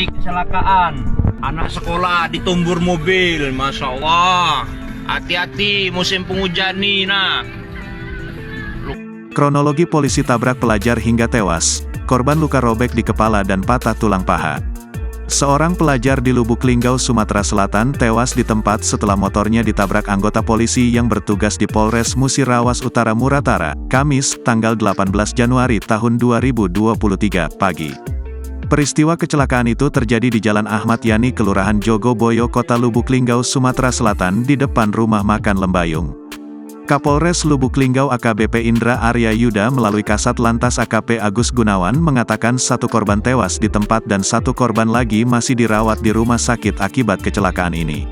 Kecelakaan, anak sekolah ditumbur mobil, Masya Allah. Hati-hati musim penghujan nih, nah. Kronologi polisi tabrak pelajar hingga tewas, korban luka robek di kepala dan patah tulang paha. Seorang pelajar di Lubuk Linggau, Sumatera Selatan tewas di tempat setelah motornya ditabrak anggota polisi yang bertugas di Polres Musirawas Utara Muratara, Kamis, tanggal 18 Januari tahun 2023, pagi. Peristiwa kecelakaan itu terjadi di Jalan Ahmad Yani, Kelurahan Jogoboyo, Kota Lubuk Linggau, Sumatera Selatan, di depan rumah makan Lembayung. Kapolres Lubuk Linggau AKBP Indra Arya Yuda melalui Kasat Lantas AKP Agus Gunawan mengatakan satu korban tewas di tempat dan satu korban lagi masih dirawat di rumah sakit akibat kecelakaan ini.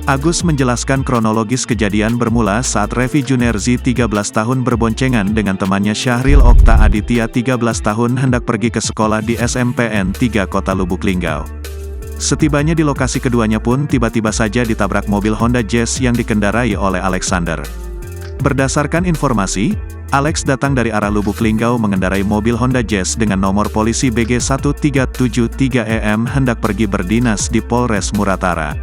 Agus menjelaskan kronologis kejadian bermula saat Revi Junerzi 13 tahun berboncengan dengan temannya Syahril Okta Aditya 13 tahun hendak pergi ke sekolah di SMPN 3 Kota Lubuk Linggau. Setibanya di lokasi, keduanya pun tiba-tiba saja ditabrak mobil Honda Jazz yang dikendarai oleh Alexander. Berdasarkan informasi, Alex datang dari arah Lubuk Linggau mengendarai mobil Honda Jazz dengan nomor polisi BG 1373EM hendak pergi berdinas di Polres Muratara.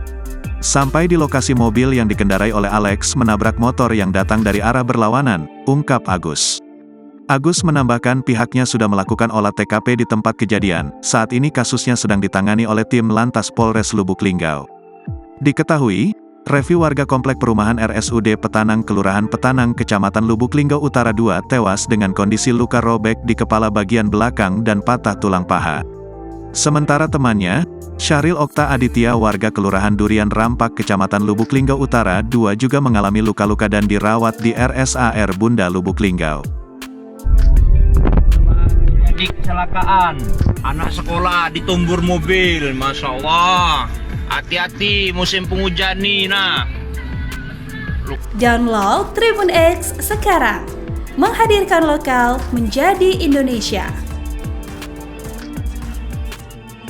Sampai di lokasi, mobil yang dikendarai oleh Alex menabrak motor yang datang dari arah berlawanan, ungkap Agus. Agus menambahkan pihaknya sudah melakukan olah TKP di tempat kejadian, saat ini kasusnya sedang ditangani oleh tim Lantas Polres Lubuk Linggau. Diketahui, Revi warga komplek perumahan RSUD Petanang Kelurahan Petanang Kecamatan Lubuk Linggau Utara 2 tewas dengan kondisi luka robek di kepala bagian belakang dan patah tulang paha. Sementara temannya, Syahril Okta Aditya warga Kelurahan Durian Rampak Kecamatan Lubuk Linggau Utara 2 juga mengalami luka-luka dan dirawat di RSAR Bunda Lubuk Linggau. Kecelakaan, anak sekolah ditumbur mobil, Masya Allah. Hati-hati musim penghujan nih, nah. Download Tribun X sekarang, menghadirkan lokal menjadi Indonesia.